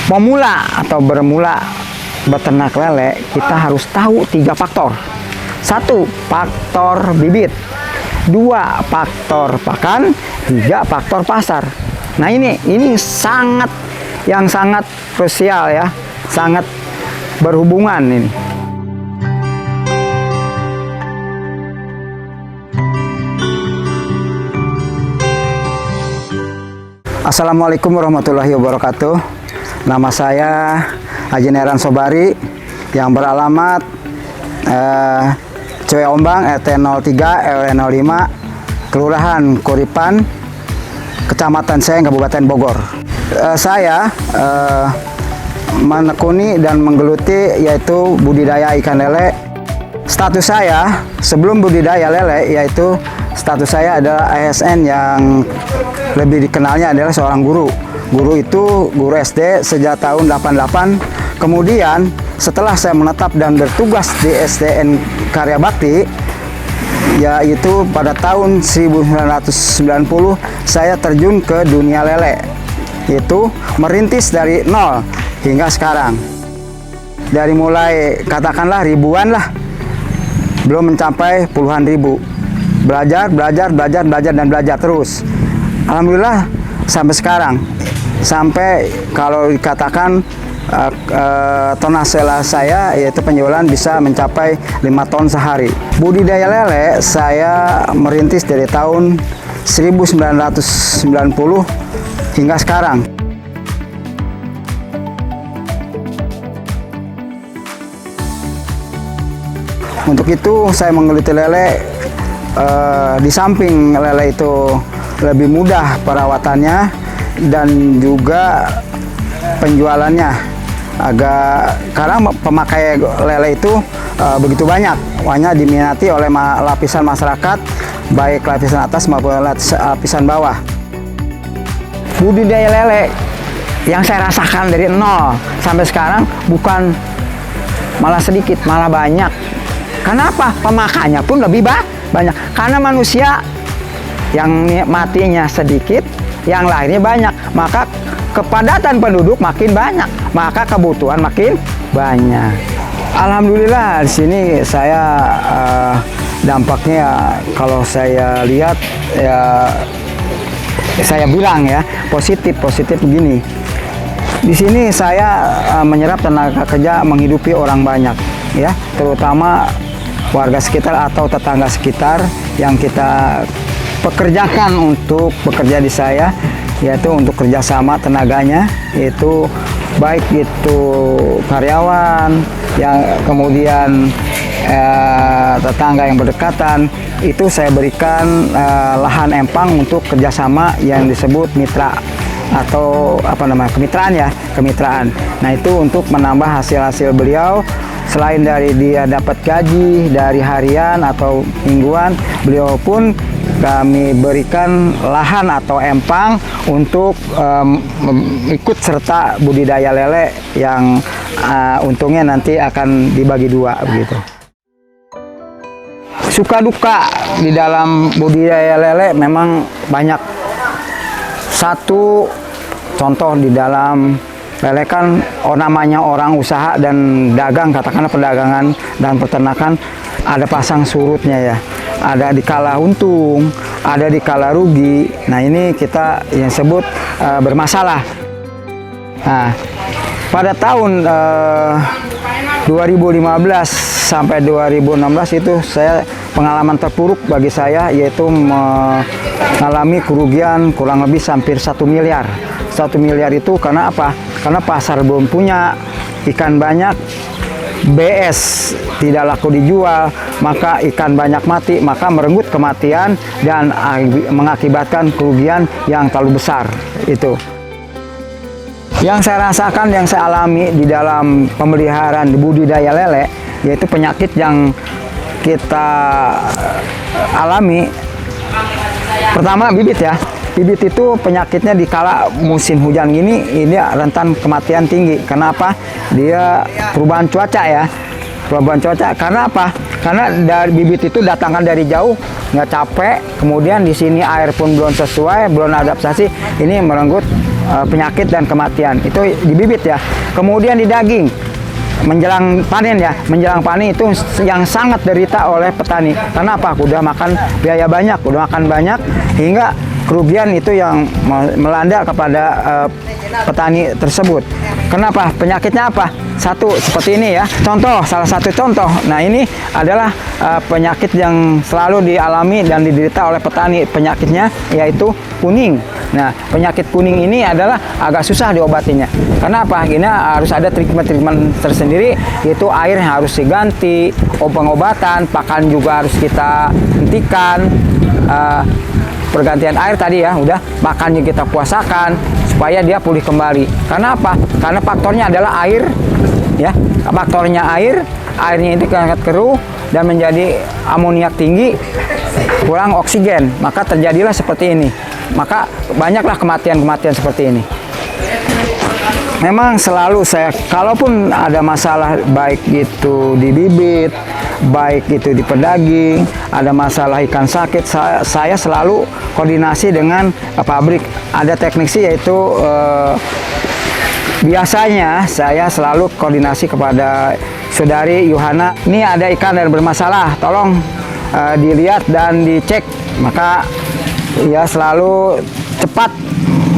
Pemula atau bermula beternak lele, kita harus tahu 3 faktor. 1. Faktor bibit. 2. Faktor pakan. 3. Faktor pasar. Nah ini sangat krusial ya, sangat berhubungan ini. Assalamualaikum warahmatullahi wabarakatuh. Nama saya Haji Neran Sobari yang beralamat Cewe Ombang RT 03 RW 05 Kelurahan Kuripan, Kecamatan Seng, Kabupaten Bogor. Saya menekuni dan menggeluti yaitu budidaya ikan lele. Status saya sebelum budidaya lele yaitu status saya adalah ASN, yang lebih dikenalnya adalah seorang guru. Guru itu guru SD sejak tahun 88. Kemudian setelah saya menetap dan bertugas di SDN Karya Bakti, yaitu pada tahun 1990 saya terjun ke dunia lele. Itu merintis dari nol hingga sekarang. Dari mulai katakanlah ribuan lah, belum mencapai puluhan ribu. Belajar dan belajar terus. Alhamdulillah sampai sekarang. Sampai kalau dikatakan tonase saya yaitu penjualan bisa mencapai 5 ton sehari. Budidaya lele saya merintis dari tahun 1990 hingga sekarang. Untuk itu saya menggeluti lele. Di samping lele itu lebih mudah perawatannya dan juga penjualannya, karena pemakai lele itu begitu banyak diminati oleh lapisan masyarakat, baik lapisan atas maupun lapisan bawah. Budidaya lele yang saya rasakan dari nol sampai sekarang bukan malah sedikit, malah banyak. Kenapa? Pemakainya pun lebih banyak, karena manusia yang matinya sedikit, yang lahirnya banyak, maka kepadatan penduduk makin banyak, maka kebutuhan makin banyak. Alhamdulillah di sini saya dampaknya kalau saya lihat ya, saya bilang ya positif begini. Di sini saya menyerap tenaga kerja menghidupi orang banyak ya, terutama warga sekitar atau tetangga sekitar yang kita pekerjakan untuk bekerja di saya, yaitu untuk kerjasama tenaganya, yaitu baik itu karyawan yang kemudian tetangga yang berdekatan, itu saya berikan lahan empang untuk kerjasama yang disebut mitra atau kemitraan. Nah itu untuk menambah hasil beliau. Selain dari dia dapat gaji dari harian atau mingguan, beliau pun kami berikan lahan atau empang untuk ikut serta budidaya lele yang untungnya nanti akan dibagi 2 begitu. Suka duka di dalam budidaya lele memang banyak. Satu contoh di dalam lele kan namanya orang usaha dan dagang, katakanlah perdagangan dan peternakan, ada pasang surutnya ya. Ada di kala untung, ada di kala rugi. Nah ini kita yang sebut bermasalah. Nah, pada tahun 2015 sampai 2016 itu saya pengalaman terpuruk bagi saya, yaitu mengalami kerugian kurang lebih hampir 1 miliar. 1 miliar itu karena apa? Karena pasar belum punya, ikan banyak, BS tidak laku dijual, maka ikan banyak mati, maka merenggut kematian dan mengakibatkan kerugian yang terlalu besar. Itu yang saya rasakan, yang saya alami di dalam pemeliharaan budidaya lele, yaitu penyakit yang kita alami. Pertama bibit ya. Bibit itu penyakitnya di kala musim hujan ini rentan kematian tinggi. Kenapa? Dia perubahan cuaca ya. Perubahan cuaca. Karena apa? karena dari bibit itu datangkan dari jauh, nggak capek. Kemudian di sini air pun belum sesuai, belum adaptasi, ini merenggut penyakit dan kematian. Itu di bibit ya. Kemudian di daging, menjelang panen ya, menjelang panen itu yang sangat derita oleh petani. Karena apa? Udah makan biaya banyak, udah makan banyak, hingga kerugian itu yang melanda kepada petani tersebut. Kenapa? Penyakitnya apa? Satu, seperti ini ya. Contoh, salah satu contoh. Nah, ini adalah penyakit yang selalu dialami dan diderita oleh petani. Penyakitnya yaitu kuning. Nah, penyakit kuning ini adalah agak susah diobatinya. Kenapa? Ini harus ada treatment tersendiri, yaitu air yang harus diganti, pengobatan, pakan juga harus kita hentikan. Pergantian air tadi ya, udah, pakannya kita puasakan supaya dia pulih kembali. Karena apa? Karena faktornya adalah air, ya. Faktornya air, airnya itu sangat keruh dan menjadi amoniak tinggi, kurang oksigen, maka terjadilah seperti ini. Maka banyaklah kematian-kematian seperti ini. Memang selalu saya, kalaupun ada masalah baik itu di bibit, baik itu di pedaging, ada masalah ikan sakit, saya selalu koordinasi dengan pabrik. Ada teknik sih, yaitu biasanya saya selalu koordinasi kepada saudari Yohana. Ini ada ikan yang bermasalah, tolong dilihat dan dicek. Maka ya selalu cepat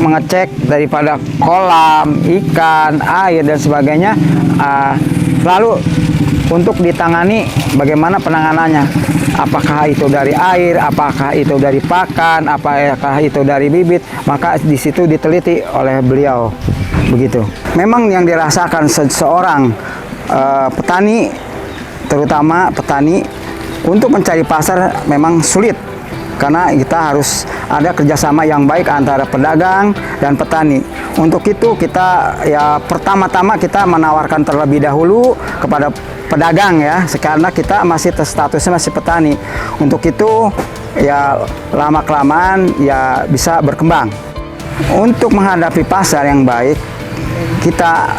mengecek daripada kolam, ikan, air dan sebagainya, lalu untuk ditangani bagaimana penanganannya. Apakah itu dari air, apakah itu dari pakan, apakah itu dari bibit, maka di situ diteliti oleh beliau. Begitu. Memang yang dirasakan seseorang petani, terutama petani, untuk mencari pasar memang sulit. Karena kita harus ada kerjasama yang baik antara pedagang dan petani. Untuk itu kita ya pertama-tama kita menawarkan terlebih dahulu kepada pedagang ya, karena kita masih statusnya masih petani. Untuk itu ya lama-kelamaan ya bisa berkembang. Untuk menghadapi pasar yang baik, kita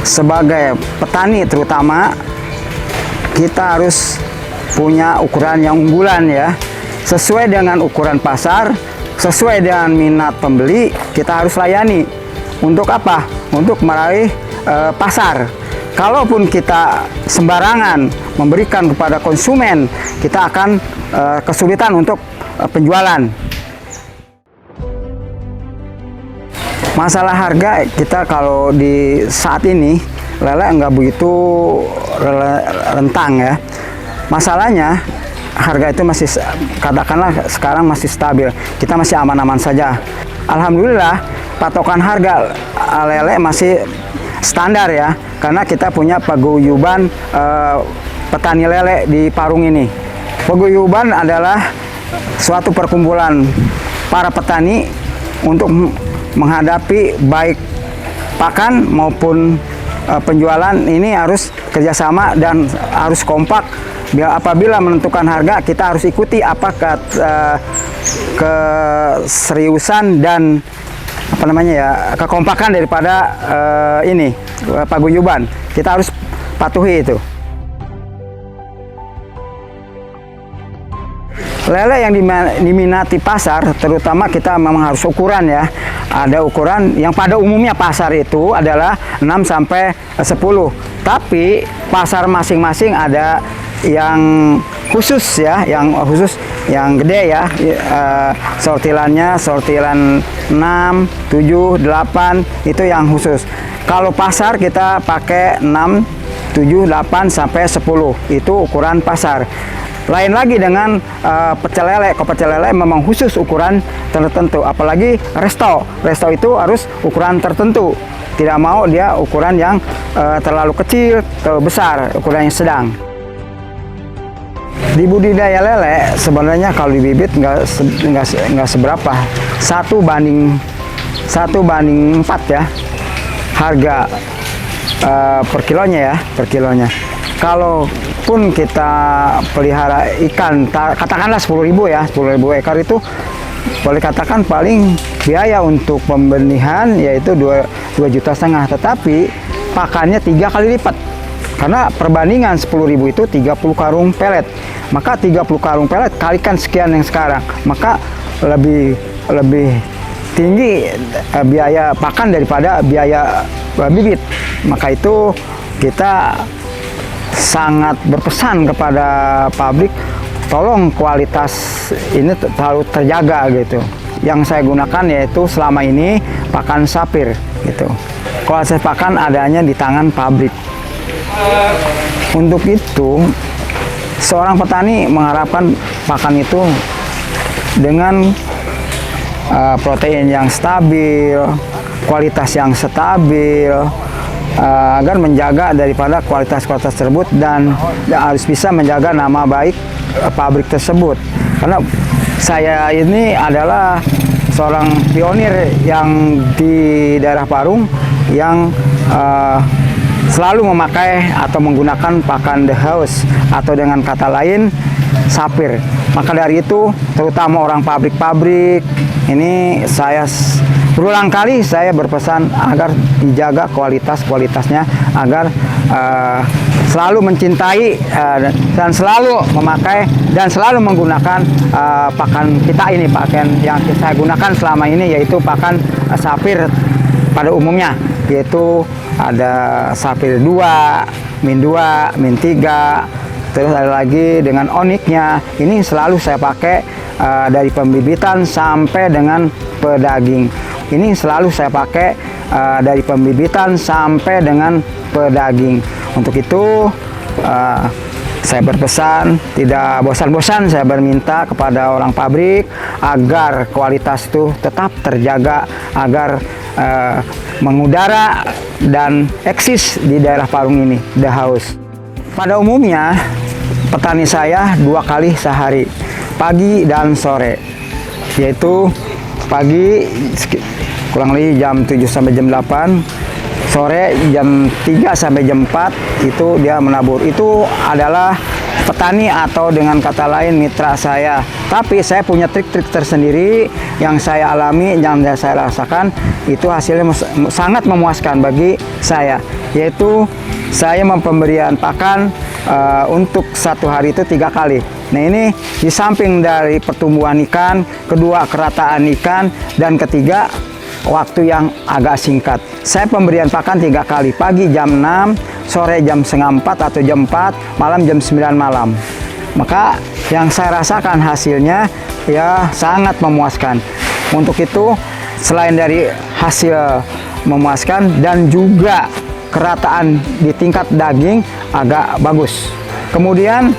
sebagai petani terutama kita harus punya ukuran yang unggulan ya. Sesuai dengan ukuran pasar, sesuai dengan minat pembeli, kita harus layani. Untuk apa? Untuk meraih pasar. Kalaupun kita sembarangan memberikan kepada konsumen, kita akan kesulitan untuk penjualan. Masalah harga kita kalau di saat ini lele nggak begitu rentang ya. Masalahnya harga itu masih, katakanlah sekarang masih stabil, kita masih aman-aman saja. Alhamdulillah patokan harga lele masih standar ya, karena kita punya paguyuban petani lele di Parung ini. Paguyuban adalah suatu perkumpulan para petani untuk menghadapi baik pakan maupun penjualan. Ini harus kerjasama dan harus kompak. Apabila menentukan harga, kita harus ikuti apa keseriusan dan apa namanya ya, kekompakan daripada ini paguyuban. Kita harus patuhi itu. Lele yang diminati pasar, terutama kita memang harus ukuran ya. Ada ukuran yang pada umumnya pasar itu adalah 6 sampai 10. Tapi pasar masing-masing ada yang khusus ya, yang khusus, yang gede ya, sortilannya sortilan 6, 7, 8 itu yang khusus. Kalau pasar kita pakai 6, 7, 8 sampai 10 itu ukuran pasar. Lain lagi dengan pecel lele. Kalau pecel lele memang khusus ukuran tertentu, apalagi resto. Resto itu harus ukuran tertentu. Tidak mau dia ukuran yang terlalu kecil, terlalu besar, ukuran yang sedang. Di budidaya lele sebenarnya kalau di bibit nggak seberapa, 1:4 ya harga per kilonya ya, per kilonya. Kalaupun kita pelihara ikan, katakanlah 10.000 ya, 10.000 ekor itu boleh katakan paling biaya untuk pembenihan yaitu 2,5 juta, tetapi pakannya 3 kali lipat. Karena perbandingan 10.000 itu 30 karung pelet. Maka 30 karung pelet kalikan sekian yang sekarang. Maka lebih tinggi biaya pakan daripada biaya bibit. Maka itu kita sangat berpesan kepada pabrik, tolong kualitas ini terlalu terjaga gitu. Yang saya gunakan yaitu selama ini pakan Sapir gitu. Kualitas pakan adanya di tangan pabrik. Untuk itu, seorang petani mengharapkan pakan itu dengan protein yang stabil, kualitas yang stabil, agar menjaga daripada kualitas-kualitas tersebut dan harus bisa menjaga nama baik pabrik tersebut. Karena saya ini adalah seorang pionir yang di daerah Parung yang selalu memakai atau menggunakan pakan The House atau dengan kata lain Sapir. Maka dari itu, terutama orang pabrik-pabrik ini, saya berulang kali saya berpesan agar dijaga kualitasnya, agar selalu mencintai dan selalu memakai dan selalu menggunakan pakan kita ini, pakan yang saya gunakan selama ini, yaitu pakan Sapir pada umumnya, yaitu ada Sapir 2, Min 2, Min 3, terus ada lagi dengan oniknya. Ini selalu saya pakai dari pembibitan sampai dengan pedaging. Ini selalu saya pakai dari pembibitan sampai dengan pedaging. Untuk itu saya berpesan, tidak bosan-bosan saya berminta kepada orang pabrik agar kualitas itu tetap terjaga, agar mengudara dan eksis di daerah Parung ini, The House. Pada umumnya petani saya 2 kali sehari, pagi dan sore, yaitu pagi kurang lebih jam 7 sampai jam 8, sore jam 3 sampai jam 4 itu dia menabur. Itu adalah petani atau dengan kata lain mitra saya. Tapi saya punya trik-trik tersendiri yang saya alami, yang saya rasakan, itu hasilnya sangat memuaskan bagi saya. Yaitu saya pemberian pakan untuk 1 hari itu 3 kali. Nah, ini di samping dari pertumbuhan ikan, kedua kerataan ikan, dan ketiga waktu yang agak singkat. Saya pemberian pakan 3 kali, pagi jam 6, sore jam setengah 4 atau jam 4, malam jam 9 malam. Maka yang saya rasakan hasilnya ya sangat memuaskan. Untuk itu, selain dari hasil memuaskan dan juga kerataan di tingkat daging agak bagus. Kemudian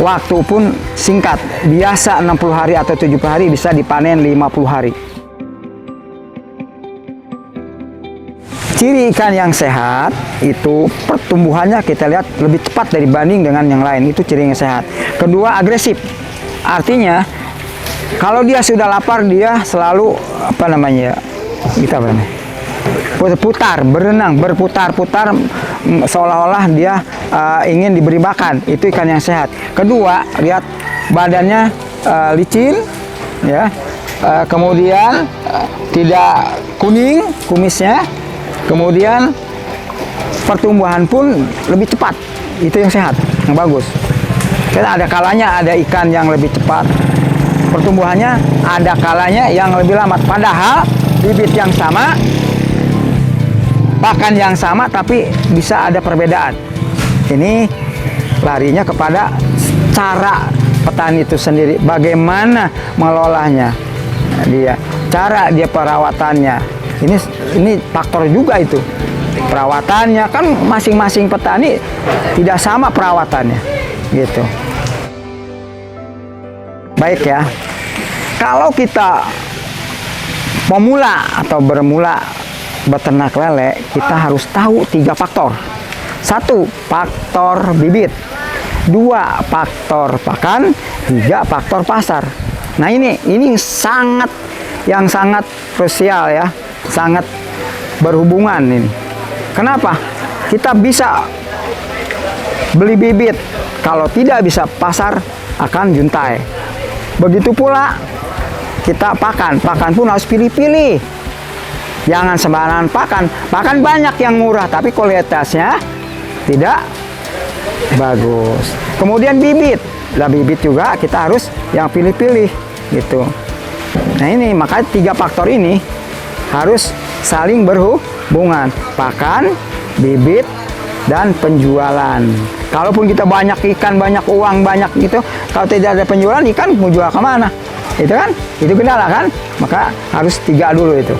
waktu pun singkat, biasa 60 hari atau 70 hari bisa dipanen 50 hari. Ciri ikan yang sehat itu pertumbuhannya kita lihat lebih cepat dibanding dengan yang lain, itu ciri yang sehat. Kedua, agresif. Artinya kalau dia sudah lapar, dia selalu putar, berenang, berputar-putar seolah-olah dia ingin diberi makan. Itu ikan yang sehat. Kedua, lihat badannya licin, ya. Kemudian tidak kuning kumisnya. Kemudian pertumbuhan pun lebih cepat. Itu yang sehat, yang bagus. Karena ada kalanya ada ikan yang lebih cepat pertumbuhannya, ada kalanya yang lebih lambat. Padahal bibit yang sama, pakan yang sama, tapi bisa ada perbedaan. Ini larinya kepada cara petani itu sendiri, bagaimana mengelolanya dia, cara dia perawatannya. Ini faktor juga itu. Perawatannya kan masing-masing petani tidak sama perawatannya, gitu. Baik ya. Kalau kita pemula atau bermula beternak lele, kita harus tahu 3 faktor. 1, faktor bibit. 2, faktor pakan. 3, faktor pasar. Nah, ini sangat krusial ya. Sangat berhubungan ini. Kenapa? Kita bisa beli bibit, kalau tidak bisa pasar akan juntai. Begitu pula kita pakan pun harus pilih-pilih. Jangan sembarangan pakan banyak yang murah tapi kualitasnya tidak bagus. Kemudian bibit. Lah bibit juga kita harus yang pilih-pilih gitu. Nah ini makanya 3 faktor ini harus saling berhubungan. Pakan, bibit, dan penjualan. Kalaupun kita banyak ikan, banyak uang, banyak gitu, kalau tidak ada penjualan, ikan mau jual kemana? Itu kan, itu kendala kan? Maka harus 3 dulu itu.